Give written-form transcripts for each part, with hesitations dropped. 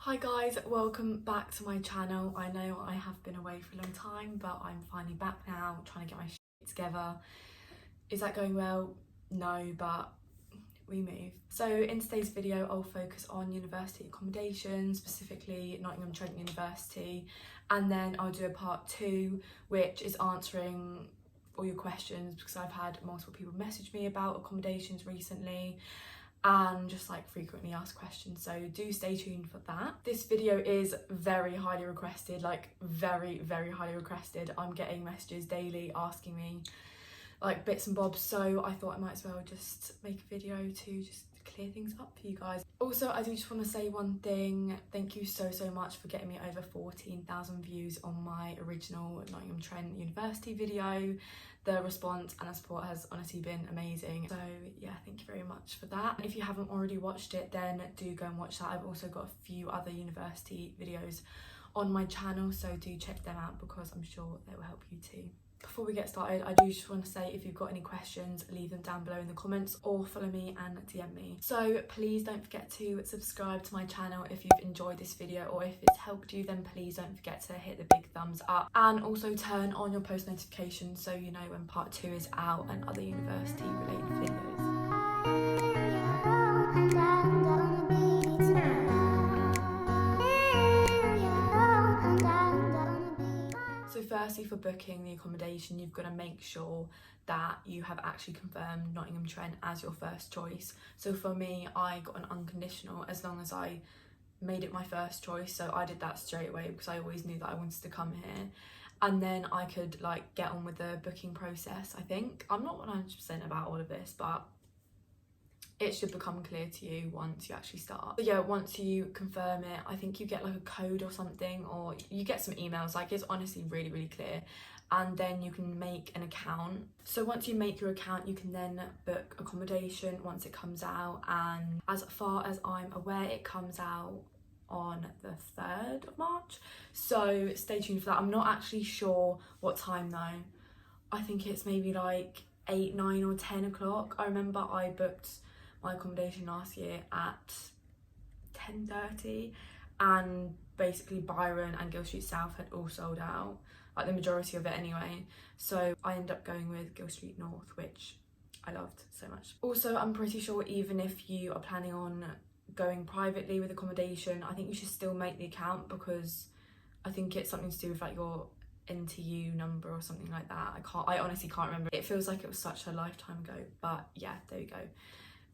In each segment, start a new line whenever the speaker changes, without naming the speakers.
Hi guys, welcome back to my channel. I know I have been away for a long time, but I'm finally back now, trying to get my shit together. Is that going well? No, but we move. So in today's video, I'll focus on university accommodation, specifically Nottingham Trent University, and then I'll do a part 2, which is answering all your questions, because I've had multiple people message me about accommodations recently and just like frequently asked questions, so do stay tuned for that. This video is very highly requested, like very highly requested. I'm getting messages daily asking me like bits and bobs, so I thought I might as well just make a video to just clear things up for you guys. Also, I do just want to say one thing. Thank you so much for getting me over 14,000 views on my original Nottingham Trent University video. The response and the support has honestly been amazing, so yeah, thank you very much for that. If you haven't already watched it, then do go and watch that. I've also got a few other university videos on my channel, so do check them out because I'm sure they will help you too. Before we get started, I do just want to say, if you've got any questions, leave them down below in the comments or follow me and DM me. So please don't forget to subscribe to my channel if you've enjoyed this video, or if it's helped you, then please don't forget to hit the big thumbs up, and also turn on your post notifications so you know when part 2 is out and other university related videos. So firstly, for booking the accommodation, you've got to make sure that you have actually confirmed Nottingham Trent as your first choice. So for me, I got an unconditional as long as I made it my first choice, so I did that straight away because I always knew that I wanted to come here, and then I could like get on with the booking process. I think I'm not 100% about all of this, but it should become clear to you once you actually start. But yeah, once you confirm it, I think you get like a code or something, or you get some emails. Like, it's honestly really clear, and then you can make an account. So once you make your account, you can then book accommodation once it comes out, and as far as I'm aware, it comes out on the 3rd of March, so stay tuned for that. I'm not actually sure what time though. I think it's maybe like 8, 9 or 10 o'clock. I remember I booked my accommodation last year at 10:30, and basically Byron and Gill Street South had all sold out, like the majority of it anyway, so I ended up going with Gill Street North, which I loved so much. Also, I'm pretty sure even if you are planning on going privately with accommodation, I think you should still make the account, because I think it's something to do with like your NTU number or something like that. I honestly can't remember. It feels like it was such a lifetime ago, but yeah, there you go.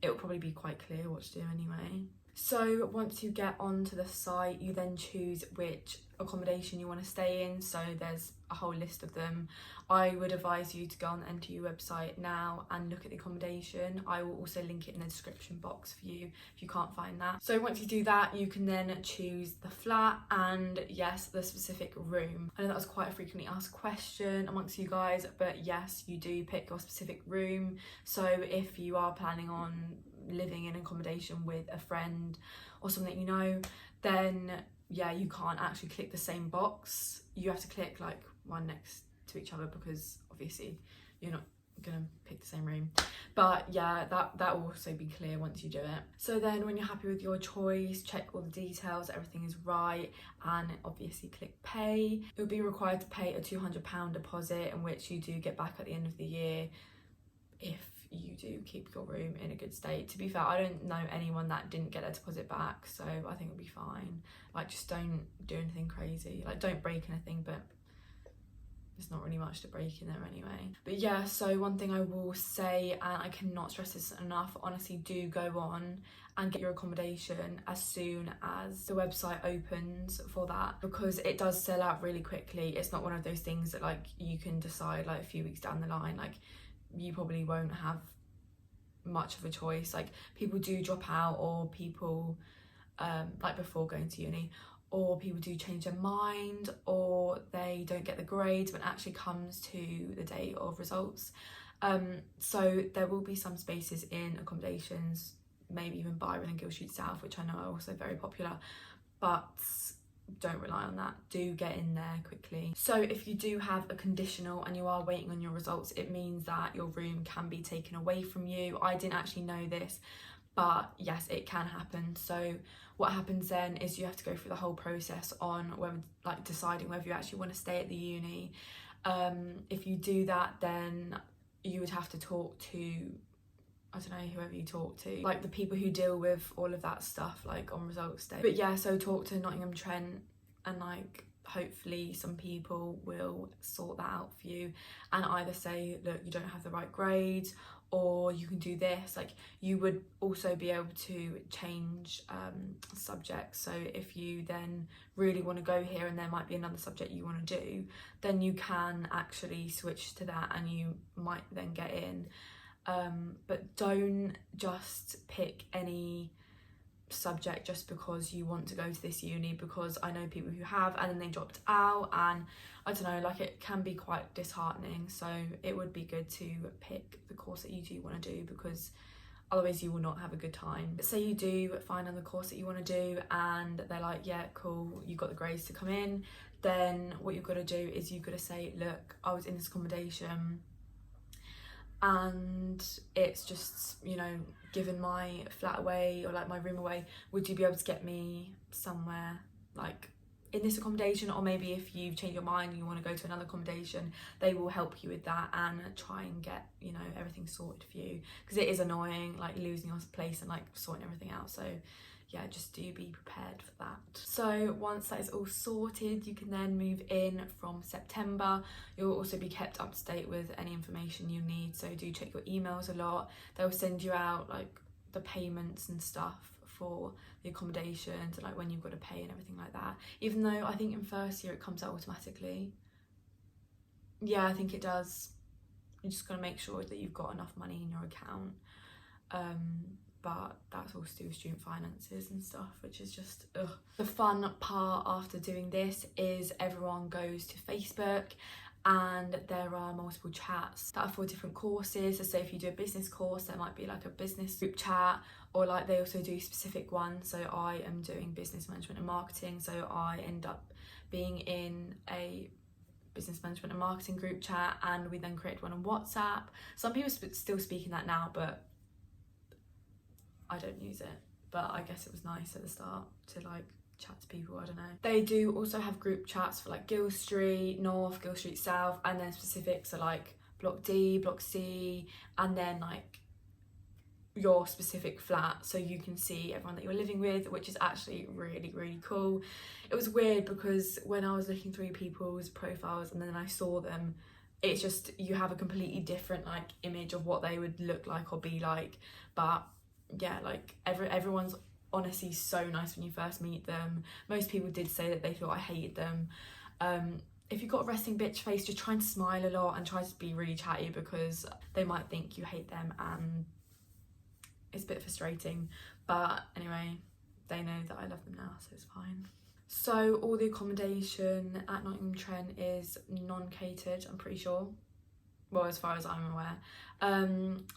It'll probably be quite clear what to do anyway. So once you get onto the site, you then choose which accommodation you want to stay in. So there's a whole list of them. I would advise you to go on the NTU website now and look at the accommodation. I will also link it in the description box for you if you can't find that. So once you do that, you can then choose the flat and yes, the specific room. I know that was quite a frequently asked question amongst you guys, but yes, you do pick your specific room. So if you are planning on living in accommodation with a friend or something, you know, then yeah, you can't actually click the same box. You have to click like one next to each other, because obviously you're not gonna pick the same room. But yeah, that will also be clear once you do it. So then when you're happy with your choice, check all the details, everything is right, and obviously click pay. You'll be required to pay a £200 deposit, in which you do get back at the end of the year if you do keep your room in a good state. To be fair, I don't know anyone that didn't get their deposit back, so I think it'll be fine. Like, just don't do anything crazy, like don't break anything, but there's not really much to break in there anyway. But yeah, so one thing I will say, and I cannot stress this enough, honestly, do go on and get your accommodation as soon as the website opens for that, because it does sell out really quickly. It's not one of those things that like you can decide like a few weeks down the line. Like, you probably won't have much of a choice. Like, people do drop out, or people like before going to uni, or people do change their mind, or they don't get the grades when it actually comes to the day of results. So there will be some spaces in accommodations, maybe even Byron and Gill Street South, which I know are also very popular, but don't rely on that. Do get in there quickly. So if you do have a conditional and you are waiting on your results, it means that your room can be taken away from you. I didn't actually know this, but yes, it can happen. So what happens then is you have to go through the whole process on whether, like, deciding whether you actually want to stay at the uni. If you do that, then you would have to talk to, I don't know, whoever you talk to, like the people who deal with all of that stuff, like on results day. But yeah, so talk to Nottingham Trent, and like hopefully some people will sort that out for you and either say, look, you don't have the right grades, or you can do this. Like, you would also be able to change subjects. So if you then really want to go here and there might be another subject you want to do, then you can actually switch to that and you might then get in. But don't just pick any subject just because you want to go to this uni, because I know people who have and then they dropped out, and I don't know, like, it can be quite disheartening. So it would be good to pick the course that you do want to do, because otherwise you will not have a good time. Say you do find on the course that you want to do and they're like, yeah, cool, you got the grades to come in, then what you've got to do is you've got to say, look, I was in this accommodation and it's just, you know, given my flat away or like my room away, would you be able to get me somewhere like in this accommodation? Or maybe if you've changed your mind and you want to go to another accommodation, they will help you with that and try and get, you know, everything sorted for you, because it is annoying, like, losing your place and like sorting everything out. So yeah, just do be prepared for that. So once that is all sorted, you can then move in from September. You'll also be kept up to date with any information you need, so do check your emails a lot. They'll send you out like the payments and stuff for the accommodations and like when you've got to pay and everything like that, even though I think in first year it comes out automatically. Yeah, I think it does. You just got to make sure that you've got enough money in your account. But that's all to do with student finances and stuff, which is just ugh. The fun part after doing this is everyone goes to Facebook and there are multiple chats that are for different courses. So say if you do a business course, there might be like a business group chat, or like they also do specific ones. So I am doing business management and marketing, so I end up being in a business management and marketing group chat, and we then create one on WhatsApp. Some people still speak in that now, but I don't use it. But I guess it was nice at the start to like chat to people, I don't know. They do also have group chats for like Gill Street North, Gill Street South, and then specifics are like Block D, Block C, and then like your specific flat, so you can see everyone that you're living with, which is actually really, really cool. It was weird because when I was looking through people's profiles and then I saw them, it's just, you have a completely different like image of what they would look like or be like. But yeah, like everyone's honestly so nice when you first meet them. Most people did say that they thought I hated them. If you've got a resting bitch face, just try and smile a lot and try to be really chatty, because they might think you hate them and it's a bit frustrating. But anyway, they know that I love them now, so it's fine. So all the accommodation at Nottingham Trent is non-catered, I'm pretty sure. Well, as far as I'm aware.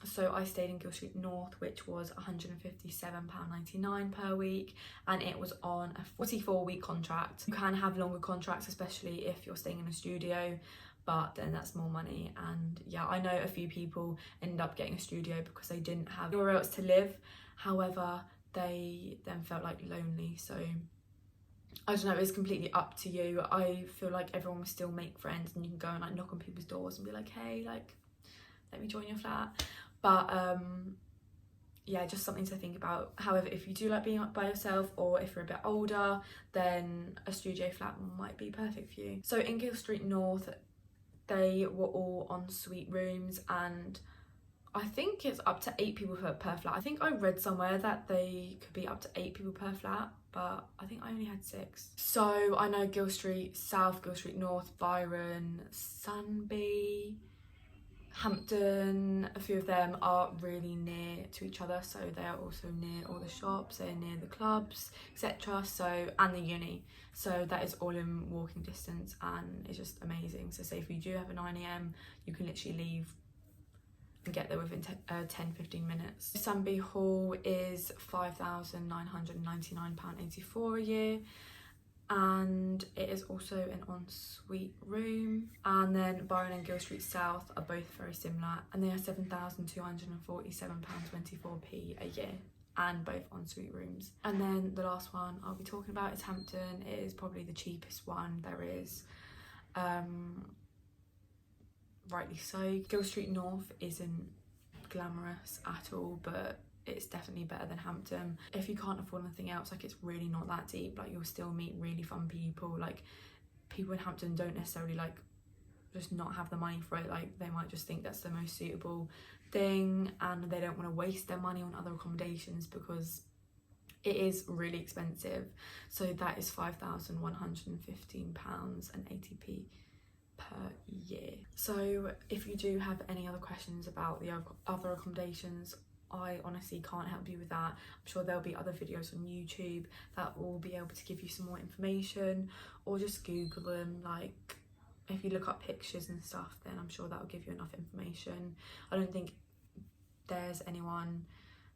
So I stayed in Gill Street North, which was £157.99 per week, and it was on a 44-week contract. You can have longer contracts, especially if you're staying in a studio, but then that's more money. And yeah, I know a few people ended up getting a studio because they didn't have anywhere else to live. However, they then felt like lonely, so I don't know, it's completely up to you. I feel like everyone will still make friends and you can go and like knock on people's doors and be like, hey, like, let me join your flat. But yeah, just something to think about. However, if you do like being up by yourself, or if you're a bit older, then a studio flat might be perfect for you. So in Gill Street North, they were all en suite rooms, and I think it's up to 8 people per flat. I think I read somewhere that they could be up to 8 people per flat, but I think I only had 6. So I know Gill Street South, Gill Street North, Byron, Sunby, Hampton, a few of them are really near to each other, so they are also near all the shops, they're near the clubs, etc. So, and the uni, so that is all in walking distance, and it's just amazing. So say if you do have a 9 AM, you can literally leave and get there within 10-15 minutes. Sunby Hall is £5,999.84 a year, and it is also an ensuite room. And then Byron and Gill Street South are both very similar, and they are £7,247.24p a year. and both ensuite rooms. And then the last one I'll be talking about is Hampton. It is probably the cheapest one there is, rightly so. Gill Street North isn't glamorous at all, but it's definitely better than Hampton. If you can't afford anything else, like, it's really not that deep. Like, you'll still meet really fun people. Like, people in Hampton don't necessarily like just not have the money for it. Like, they might just think that's the most suitable thing and they don't want to waste their money on other accommodations because it is really expensive. So that is £5,115.80 per year. So if you do have any other questions about the other accommodations, I honestly can't help you with that. I'm sure there'll be other videos on YouTube that will be able to give you some more information, or just Google them. Like, if you look up pictures and stuff, then I'm sure that will give you enough information. I don't think there's anyone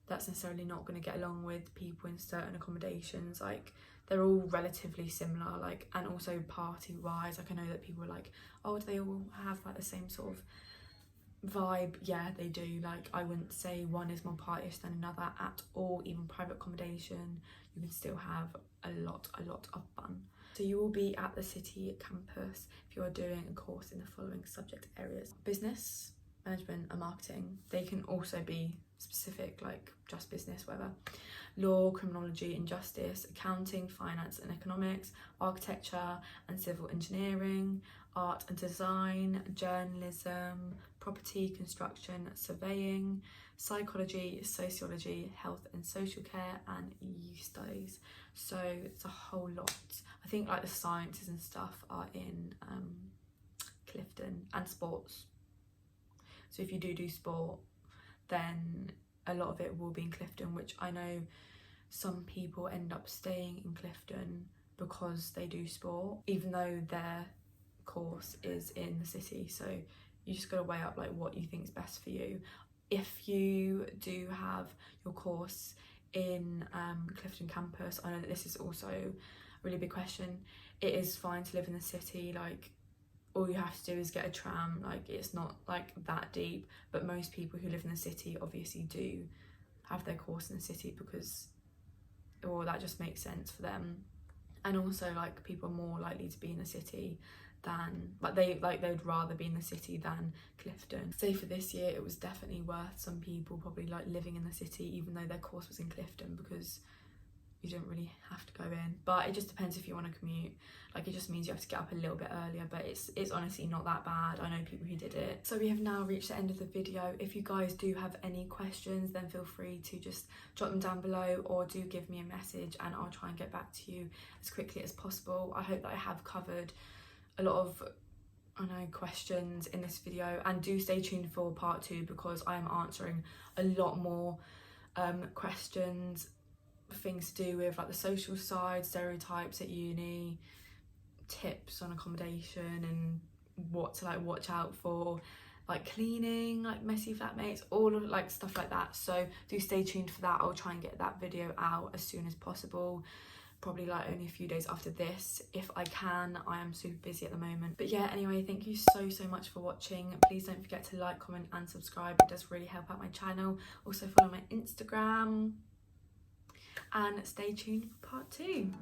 that's necessarily not going to get along with people in certain accommodations. Like, they're all relatively similar, like, and also party wise, like, I know that people are like, oh, do they all have like the same sort of vibe? Yeah, they do. Like, I wouldn't say one is more partyish than another at all. Even private accommodation, you can still have a lot of fun. So you will be at the city campus if you're doing a course in the following subject areas: business, management and marketing. They can also be specific, like just business, whatever. Law, criminology and justice, accounting, finance and economics, architecture and civil engineering, art and design, journalism, property, construction, surveying, psychology, sociology, health and social care, and youth studies. So it's a whole lot. I think like the sciences and stuff are in Clifton, and sports. So if you do sport, then a lot of it will be in Clifton, which I know some people end up staying in Clifton because they do sport, even though their course is in the city. So you just got to weigh up like what you think is best for you. If you do have your course in Clifton campus, I know that this is also a really big question. It is fine to live in the city. Like, all you have to do is get a tram. Like, it's not like that deep, but most people who live in the city obviously do have their course in the city because, or that just makes sense for them. And also, like, people are more likely to be in the city than, like, they'd rather be in the city than Clifton. So for this year, it was definitely worth some people probably like living in the city even though their course was in Clifton, because you don't really have to go in. But it just depends if you want to commute. Like, it just means you have to get up a little bit earlier, but it's honestly not that bad. I know people who did it. So we have now reached the end of the video. If you guys do have any questions, then feel free to just drop them down below, or do give me a message and I'll try and get back to you as quickly as possible. I hope that I have covered a lot of questions in this video, and do stay tuned for part 2 because I am answering a lot more questions, things to do with like the social side, stereotypes at uni, tips on accommodation and what to like watch out for, like cleaning, like messy flatmates, all of like stuff like that. So do stay tuned for that. I'll try and get that video out as soon as possible, probably like only a few days after this if I can. I am super busy at the moment. But yeah, anyway, thank you so much for watching. Please don't forget to like, comment and subscribe. It does really help out my channel. Also follow my Instagram and stay tuned for part 2.